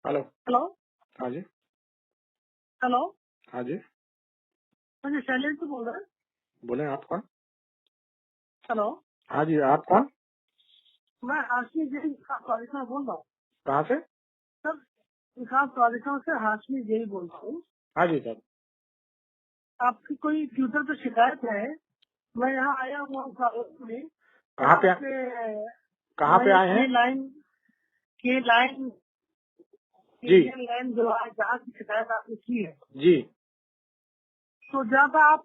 Hello. Hello. हाँ जी। Hello. हाँ जी। मुझे शैलेश से बोल रहे हैं। बोले आप कौन? हेलो। हाँ जी, आप कौन? मैं हाशमी जैन विकास प्राधिकरण बोल रहा हूँ कहाँ से? सर। विकास प्राधिकरण से हाशमी जैन बोल रहा हूँ। हाँ जी सर। आपकी कोई ट्विटर पे शिकायत है। मैं यहाँ आया हुआ हूँ सागर में। कहाँ पे कहाँ पे मैंने आए हैं? के लाइन जी इंडियन लाइन जो है जहाँ की शिकायत आपने की है, जी। तो जहाँ पे आप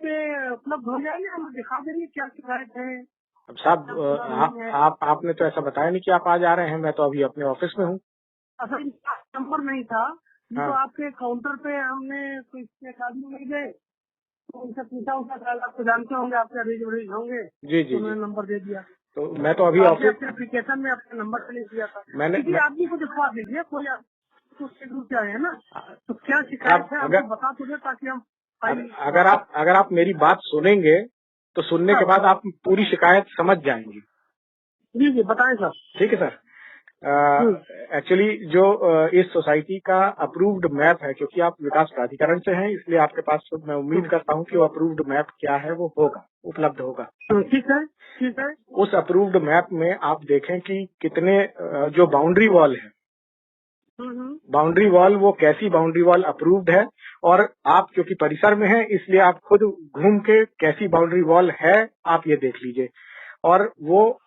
उपलब्ध हो जाएंगे, हमें दिखा देंगे क्या शिकायत है। अब साहब क्या पूरा नहीं है। आपने तो ऐसा बताया नहीं कि आप आज आ रहे हैं। मैं तो अभी अपने ऑफिस में हूँ। असल नंबर नहीं था ये, तो हाँ आपके काउंटर पे हमने कोई एक आदमी मिल गए, तो उनसे पूछा उनका शायद आपको जानते होंगे, आपके अरेंज वरेंज होंगे, जी तो जी जी। उन्होंने नंबर दे दिया। तो मैं तो अभी आपने ऑफिस अपने एप्लीकेशन में अपना नंबर प्लेस दिया था। मैंने किसी मैं, आदमी को दिखवा दीजिए, कोई तो उसके ग्रुप से आए हैं ना, तो क्या शिकायत साहब है अगर हमको बता तो दे, ताकि हम फाइल। अगर आप मेरी बात सुनेंगे तो सुनने के बाद आप पूरी शिकायत समझ जाएंगे। जी जी बताएं सर। ठीक है सर। हम्म। एक्चुअली जो इस सोसाइटी का अप्रूव्ड मैप है, क्योंकि आप विकास प्राधिकरण से हैं, इसलिए आपके पास मैं उम्मीद करता हूं कि वो अप्रूव्ड मैप क्या है वो होगा, उपलब्ध होगा। ठीक है ठीक है। उस अप्रूव्ड मैप में आप देखें कि कितने जो बाउंड्री वॉल है, बाउंड्री वॉल वो कैसी बाउंड्री वॉल अप्रूव्ड है, और आप क्योंकि परिसर में हैं इसलिए आप खुद घूम के कैसी बाउंड्री वॉल है आप ये देख लीजिए। और वो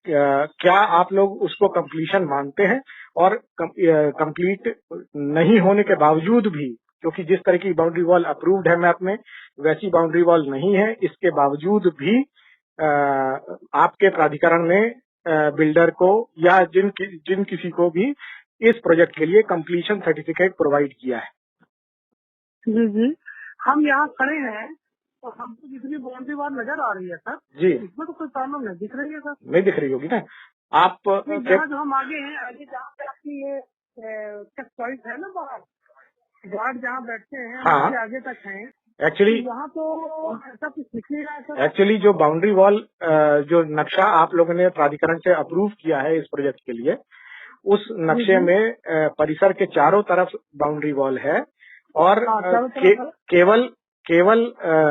क्या आप लोग उसको कंप्लीशन मानते हैं, और कंप्लीट नहीं होने के बावजूद भी, क्योंकि जिस तरह की बाउंड्री वॉल अप्रूव्ड है मैप में वैसी बाउंड्री वॉल नहीं है, इसके बावजूद भी आपके प्राधिकरण ने बिल्डर को या जिन किसी को भी इस प्रोजेक्ट के लिए कंप्लीशन सर्टिफिकेट प्रोवाइड किया है। जी जी। हम यहाँ खड़े हैं तो हमको जितनी बाउंड्री वॉल नजर आ रही है सर, जी इसमें तो कोई प्रॉब्लम नहीं दिख रही है सर। नहीं दिख रही होगी ना आप नहीं, जहाँ जो हम आगे हैं, आगे जहाँ पे आपकी ये चेक पॉइंट है ना, बाहर गार्ड जहाँ बैठते हैं, हम हाँ उसके आगे तक हैं, एक्चुअली तो यहाँ तो ऐसा कुछ दिख नहीं रहा है सर। एक्चुअली जो बाउंड्री वॉल जो नक्शा आप लोगों ने प्राधिकरण से अप्रूव किया है इस प्रोजेक्ट के लिए, उस जी नक्शे जी। में परिसर के चारों तरफ बाउंड्री वॉल है, और हाँ चारों तरफ है। केवल केवल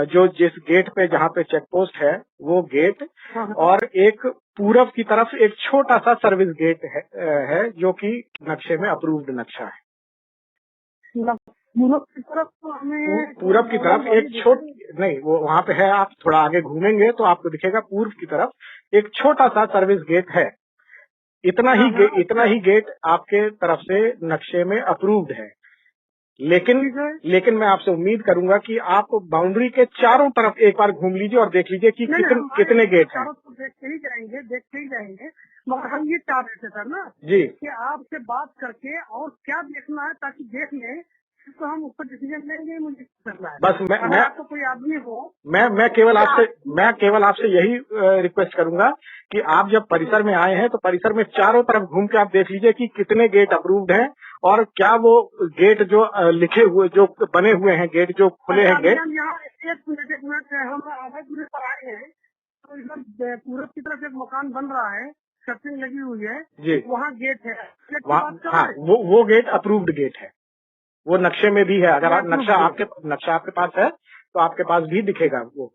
जो जिस गेट पे जहाँ पे चेक पोस्ट है वो गेट, हाँ हाँ। और एक पूरब की तरफ एक छोटा सा सर्विस गेट है जो कि नक्शे में अप्रूव्ड नक्शा है। पूरब की तरफ तो हमें पूरब की तरफ एक नहीं, वो वहाँ पे है, आप थोड़ा आगे घूमेंगे तो आपको दिखेगा पूर्व की तरफ एक छोटा सा सर्विस गेट है। इतना ही गेट आपके तरफ से नक्शे में अप्रूव्ड है, लेकिन मैं आपसे उम्मीद करूंगा कि आप बाउंड्री के चारों तरफ एक बार घूम लीजिए और देख लीजिए कि कितने गेट हैं। देखते ही जाएंगे, मगर हम ये चाह रहे थे सर ना जी कि आपसे बात करके और क्या देखना है, ताकि देख लें तो हम उस पर डिसीजन लेंगे। मुझे करना है बस अगर आपको कोई आदमी हो, मैं केवल आपसे यही रिक्वेस्ट करूंगा कि आप जब परिसर में आए हैं तो परिसर में चारों तरफ घूम के आप देख लीजिए कि कितने गेट अप्रूव्ड हैं, और क्या वो गेट जो लिखे हुए जो बने हुए हैं, गेट जो खुले हैं गेट। यहाँ एक मिनट हम आधा दूरी पर आए हैं, तो इधर पूरब की तरफ एक मकान बन रहा है, शटरिंग लगी हुई है जी वहाँ गेट है। हाँ वो गेट अप्रूव्ड गेट है, वो नक्शे में भी है। अगर आप नक्शा आपके पास है तो आपके पास भी दिखेगा वो।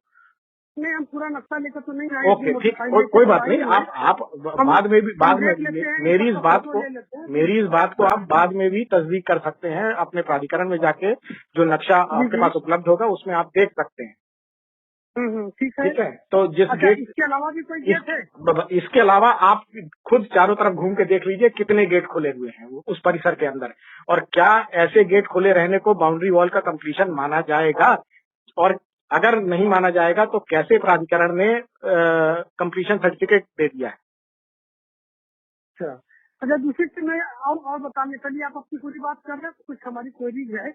नहीं, हम पूरा नक्शा लेकर तो नहीं आए। ओके ठीक, कोई बात नहीं। आप बाद में मेरी इस बात को आप बाद में भी तस्दीक कर सकते हैं अपने प्राधिकरण में जाके, जो नक्शा आपके पास उपलब्ध होगा उसमें आप देख सकते हैं। ठीक है। तो जिस गेट इसके अलावा भी कोई गेट है? इसके अलावा आप खुद चारों तरफ घूम के देख लीजिए कितने गेट खुले हुए हैं उस परिसर के अंदर, और क्या ऐसे गेट खुले रहने को बाउंड्री वॉल का कंप्लीशन माना जाएगा, और अगर नहीं माना जाएगा तो कैसे प्राधिकरण ने कंप्लीशन सर्टिफिकेट दे दिया है। अच्छा, दूसरी चीज मैं और बताने के लिए, आप अपनी पूरी बात कर रहे हैं, कुछ हमारी क्वेरीज है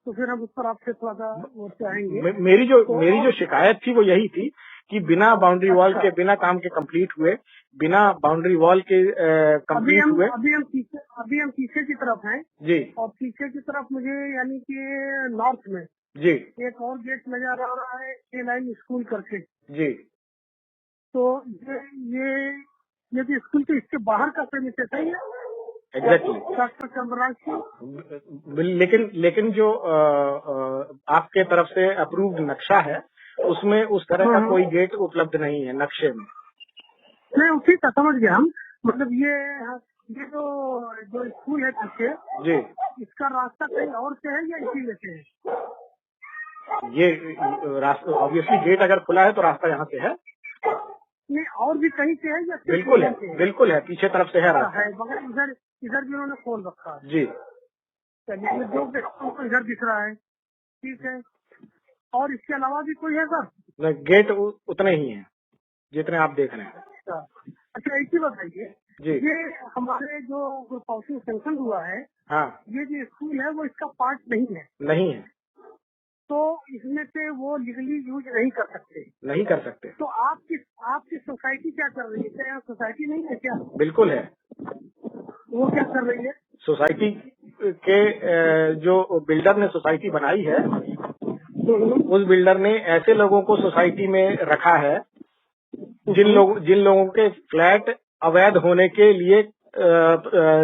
तो फिर हम उस पर आपसे थोड़ा सा वो चाहेंगे। मेरी जो शिकायत थी वो यही थी कि बिना बाउंड्री वॉल के, बिना काम के कंप्लीट हुए, बिना बाउंड्री वॉल के कंप्लीट हुए। अभी हम पीछे की तरफ हैं जी, और पीछे की तरफ मुझे यानी कि नॉर्थ में जी एक और गेट नजर आ रहा है, के लाइन स्कूल करके। जी। तो ये तो स्कूल के इसके बाहर का प्रेमिसेस है। एग्जैक्टली। डॉक्टर चंद्रराज की। लेकिन जो आपके तरफ से अप्रूव्ड नक्शा है उसमें उस तरह का कोई गेट उपलब्ध नहीं है नक्शे में। नहीं उसी का समझ गया हम, मतलब ये जो स्कूल है पीछे जी, इसका रास्ता कहीं और से है या इसी में से है? ये रास्ता ऑब्वियसली गेट अगर खुला है तो रास्ता यहाँ से है। नहीं और भी कहीं से है या सिर्फ बिल्कुल है, से? बिल्कुल है, पीछे तरफ से है रास्ता है, मगर इधर भी उन्होंने खोल रखा है। जी। चलिए जो तो इधर दिख रहा है, ठीक है। और इसके अलावा भी कोई है सर? गेट उतने ही हैं जितने आप देख रहे हैं। अच्छा एक ही बताइए जी, ये हमारे जो ग्रुप हाउसिंग सेंक्शन हुआ है, हाँ, ये जो स्कूल है वो इसका पार्ट नहीं है? नहीं है, तो इसमें से वो लीगली यूज नहीं कर सकते? नहीं कर सकते। तो आपकी सोसाइटी क्या कर रही है? क्या यहाँ सोसाइटी नहीं है क्या? बिल्कुल है। वो क्या कर रही है? सोसाइटी के जो बिल्डर ने सोसाइटी बनाई है उस बिल्डर ने ऐसे लोगों को सोसाइटी में रखा है जिन लोगों के फ्लैट अवैध होने के लिए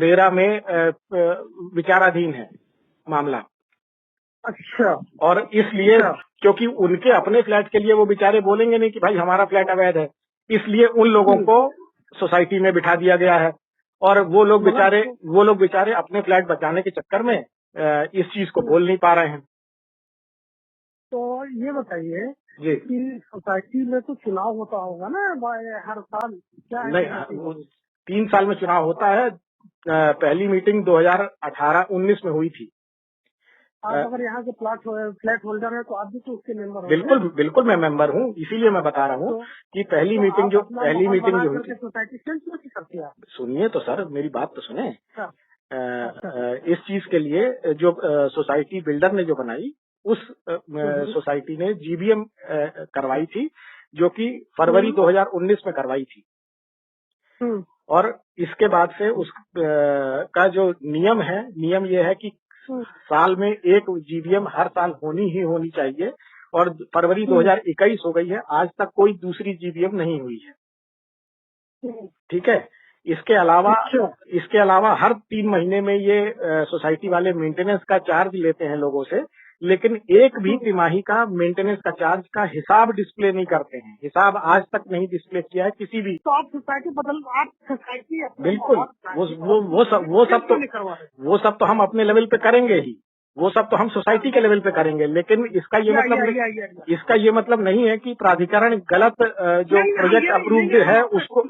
रेरा में विचाराधीन है मामला। अच्छा। और इसलिए क्योंकि उनके अपने फ्लैट के लिए वो बेचारे बोलेंगे नहीं कि भाई हमारा फ्लैट अवैध है, इसलिए उन लोगों को सोसाइटी में बिठा दिया गया है। और वो लोग बेचारे अपने फ्लैट बचाने के चक्कर में इस चीज को बोल नहीं पा रहे हैं। तो ये बताइए जी, कि सोसाइटी में तो चुनाव होता होगा ना हर साल? क्या है? नहीं, 3 साल में चुनाव होता है। पहली मीटिंग 2018-19 में हुई थी। आप अगर यहाँ के फ्लैट होल्डर है तो आप भी तो उसके मेंबर हो? बिल्कुल मैं मेंबर हूँ, इसीलिए मैं बता रहा हूँ कि पहली मीटिंग जो हुई थी। सोसाइटी चेंज क्यों नहीं करती आप? सुनिए तो सर, मेरी बात तो सुने। इस चीज के लिए जो सोसाइटी बिल्डर ने जो बनाई उस सोसाइटी ने जीबीएम करवाई थी, जो कि फरवरी 2019 में करवाई थी। और इसके बाद से उस का जो नियम ये है कि साल में एक जीबीएम हर साल होनी ही होनी चाहिए। और फरवरी 2021 हो गई है, आज तक कोई दूसरी जीबीएम नहीं हुई है। ठीक है। इसके अलावा हर 3 महीने में ये सोसाइटी वाले मेंटेनेंस का चार्ज लेते हैं लोगों से, लेकिन एक भी तिमाही का मेंटेनेंस का चार्ज का हिसाब डिस्प्ले नहीं करते हैं। हिसाब आज तक नहीं डिस्प्ले किया है किसी भी। तो आप सोसाइटी बिल्कुल वो सब तो हम अपने लेवल पे करेंगे ही, वो सब तो हम सोसाइटी के लेवल पे करेंगे। लेकिन इसका ये मतलब नहीं है कि प्राधिकरण गलत जो प्रोजेक्ट अप्रूव्ड है उसको।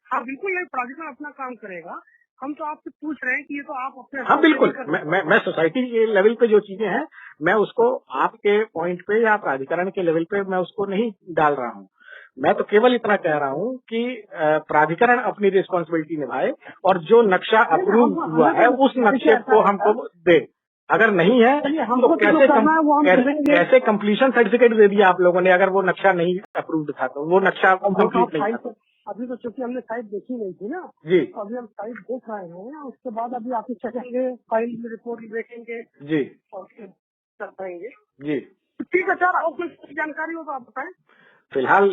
हाँ बिल्कुल नहीं, प्राधिकरण अपना काम करेगा। हम तो आपसे पूछ रहे हैं कि ये तो आप अपने। हाँ बिल्कुल, मैं सोसाइटी के लेवल पे जो चीजें हैं मैं उसको आपके पॉइंट पे या प्राधिकरण के लेवल पे मैं उसको नहीं डाल रहा हूँ। मैं तो केवल इतना कह रहा हूँ कि प्राधिकरण अपनी रिस्पॉन्सिबिलिटी निभाए और जो नक्शा अप्रूव हुआ है उस नक्शे को हमको दे। अगर नहीं है तो कैसे कंप्लीशन सर्टिफिकेट दे दिया आप लोगों ने अगर वो नक्शा नहीं अप्रूव्ड था तो वो नक्शा कंप्लीट नहीं था। अभी तो चूंकि हमने साइट देखी नहीं थी ना जी, तो अभी हम साइट देख रहे हैं, उसके बाद अभी ऑफिस चलेंगे, फाइल में रिपोर्ट देखेंगे जी और फिर कर पाएंगे। जी ठीक है सर, और कुछ जानकारी हो तो आप बताएं। फिलहाल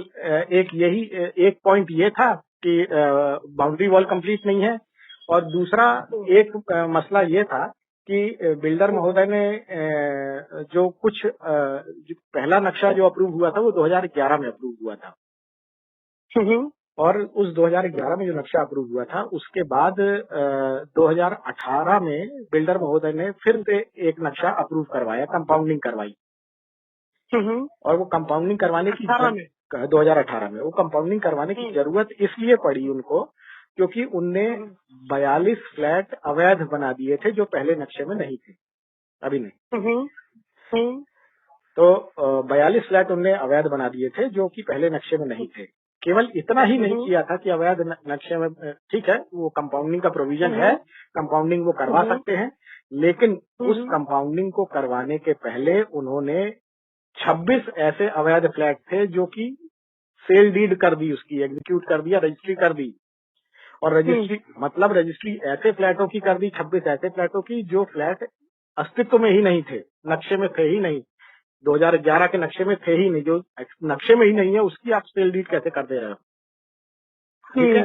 एक पॉइंट ये था कि बाउंड्री वॉल कंप्लीट नहीं है, और दूसरा एक मसला ये था कि बिल्डर महोदय ने जो पहला नक्शा जो अप्रूव हुआ था वो 2011 में अप्रूव हुआ था। और उस 2011 में जो नक्शा अप्रूव हुआ था उसके बाद 2018 में बिल्डर महोदय ने फिर से एक नक्शा अप्रूव करवाया, कंपाउंडिंग करवाई। और वो कंपाउंडिंग करवाने की 2018 में वो कंपाउंडिंग करवाने की जरूरत इसलिए पड़ी उनको क्योंकि उनने 42 फ्लैट अवैध बना दिए थे जो पहले नक्शे में नहीं थे, अभी नहीं। तो 42 फ्लैट उनने अवैध बना दिए थे जो कि पहले नक्शे में नहीं थे। केवल इतना ही नहीं किया था कि अवैध नक्शे में, ठीक है वो कंपाउंडिंग का प्रोविजन है, कंपाउंडिंग वो करवा सकते हैं, लेकिन उस कंपाउंडिंग को करवाने के पहले उन्होंने 26 ऐसे अवैध फ्लैट थे जो कि सेल डीड कर दी, उसकी एग्जीक्यूट कर दिया, रजिस्ट्री कर दी। और रजिस्ट्री ऐसे फ्लैटों की कर दी, 26 ऐसे फ्लैटों की जो फ्लैट अस्तित्व में ही नहीं थे, नक्शे में थे ही नहीं, 2011 के नक्शे में थे ही नहीं, जो नक्शे में ही नहीं है उसकी आप सेल डीड कैसे कर दे रहे हो? ठीक है।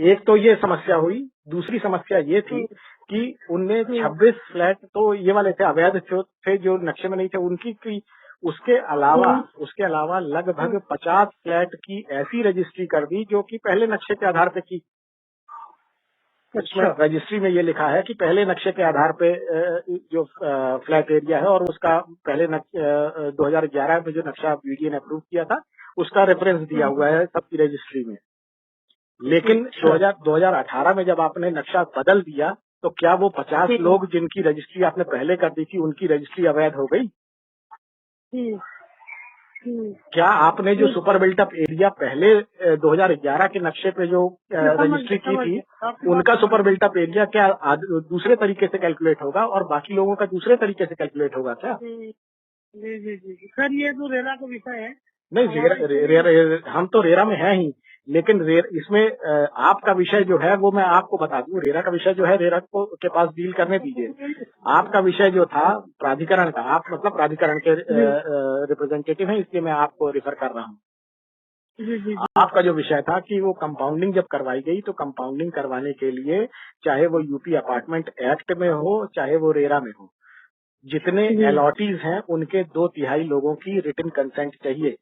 एक तो ये समस्या हुई, दूसरी समस्या ये थी कि उनने 26 फ्लैट तो ये वाले थे अवैध थे जो नक्शे में नहीं थे उनकी की उसके अलावा लगभग 50 फ्लैट की ऐसी रजिस्ट्री कर दी जो कि पहले नक्शे के आधार पे की। उसमें रजिस्ट्री में ये लिखा है कि पहले नक्शे के आधार पे जो फ्लैट एरिया है और उसका पहले 2011 में जो नक्शा वीडियो ने अप्रूव किया था उसका रेफरेंस दिया हुआ है सबकी रजिस्ट्री में। लेकिन 2018 में जब आपने नक्शा बदल दिया तो क्या वो 50 लोग जिनकी रजिस्ट्री आपने पहले कर दी थी उनकी रजिस्ट्री अवैध हो गई? क्या आपने जो सुपर बिल्टअप एरिया पहले 2011 के नक्शे पे जो रजिस्ट्री की थी उनका सुपर बिल्टअप एरिया क्या दूसरे तरीके से कैलकुलेट होगा और बाकी लोगों का दूसरे तरीके से कैलकुलेट होगा क्या? जी सर, ये तो रेरा का विषय है। नहीं, हम तो रेरा में है ही, लेकिन इसमें आपका विषय जो है वो मैं आपको बता दूं। रेरा का विषय जो है रेरा को के पास डील करने दीजिए। आपका विषय जो था प्राधिकरण का, आप मतलब प्राधिकरण के रिप्रेजेंटेटिव हैं, इसलिए मैं आपको रिफर कर रहा हूँ। आपका जो विषय था कि वो कंपाउंडिंग जब करवाई गई तो कंपाउंडिंग करवाने के लिए चाहे वो यूपी अपार्टमेंट एक्ट में हो चाहे वो रेरा में हो, जितने अलॉटीज हैं उनके 2/3 लोगों की रिटन कंसेंट चाहिए।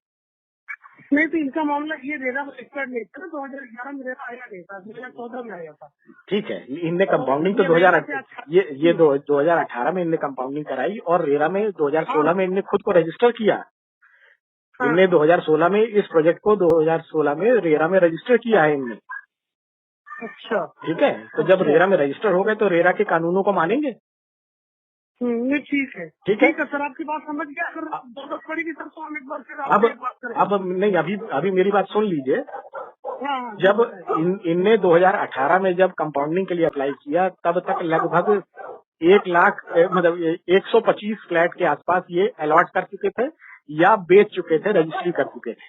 नहीं तो इनका मामला ये रेरा में एक्सपर्ट नहीं था, 2011 में रेरा आया नहीं था, 2014 में आया था। ठीक है, इनने कंपाउंडिंग तो 2018 में इनने कंपाउंडिंग कराई और रेरा में 2016 में इनने खुद को रजिस्टर किया। इनने 2016 में इस प्रोजेक्ट को 2016 में रेरा में रजिस्टर किया है इनने। अच्छा, ठीक है, तो जब रेरा में रजिस्टर हो गए तो रेरा के कानूनों को मानेंगे। ठीक है सर, आपकी बात समझ गया। अगर जरूरत पड़ेगी सर तो हम एक बार फिर अब नहीं, अभी मेरी बात सुन लीजिए। जब इनने 2018 में जब कंपाउंडिंग के लिए अप्लाई किया तब तक लगभग 1 लाख मतलब 125 फ्लैट के आसपास ये अलॉट कर चुके थे या बेच चुके थे, रजिस्ट्री कर चुके थे।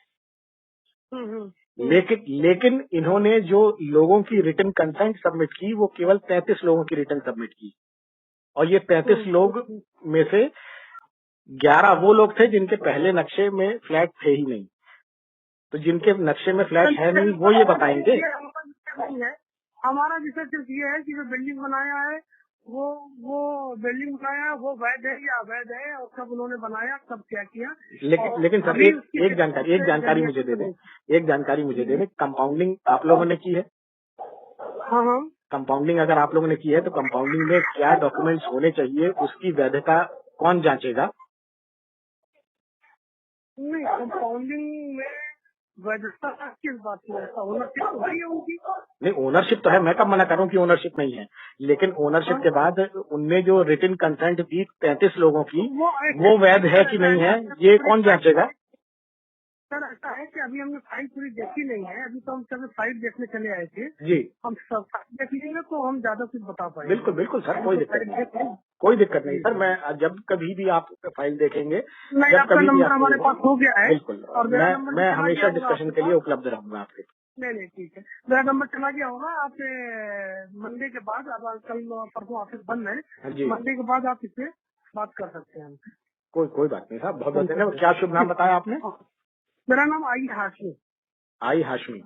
लेकिन इन्होंने जो लोगों की रिटन कंसेंट सबमिट की वो केवल 33 लोगों की रिटन सबमिट की और ये 33 लोग में से 11 वो लोग थे जिनके पहले नक्शे में फ्लैट थे ही नहीं। तो जिनके नक्शे में फ्लैट है नहीं वो ये बताएंगे। हमारा विषय सिर्फ ये है कि जो बिल्डिंग बनाया है वो बिल्डिंग बनाया वो वैध है या अवैध है और कब उन्होंने बनाया, कब क्या किया। लेकिन सर एक जानकारी मुझे दे दें। कंपाउंडिंग आप लोगों ने की है? हाँ। कंपाउंडिंग अगर आप लोगों ने की है तो कंपाउंडिंग में क्या डॉक्यूमेंट्स होने चाहिए, उसकी वैधता कौन जांचेगा? नहीं, कंपाउंडिंग में वैधता किस बात की? ओनरशिप तो है उनकी। नहीं, ओनरशिप तो है, मैं कब मना कर रहा हूँ कि ओनरशिप नहीं है, लेकिन ओनरशिप के बाद उनने जो रिटन कंसेंट दी 33 लोगों की वो वैध है कि नहीं है ये कौन जांचेगा? सर ऐसा है कि अभी हमने फाइल पूरी देखी नहीं है, अभी तो हम सब फाइल देखने चले आए थे जी। हम सब फाइल देख लेंगे तो हम ज्यादा कुछ बता पाएंगे। बिल्कुल सर, कोई दिक्कत नहीं सर। मैं जब कभी भी आप फाइल देखेंगे, जब कभी नंबर हमारे पास हो गया है, बिल्कुल, और मैं हमेशा डिस्कशन के लिए उपलब्ध रहूंगा आपके। नहीं ठीक है, मेरा नंबर चला गया होगा। आप मंडे के बाद, अब कल परसों ऑफिस बंद है, मंडे के बाद आप इससे बात कर सकते हैं। कोई बात नहीं साहब, बहुत धन्यवाद। क्या शुभ नाम बताया आपने? मेरा नाम आई हाशमी।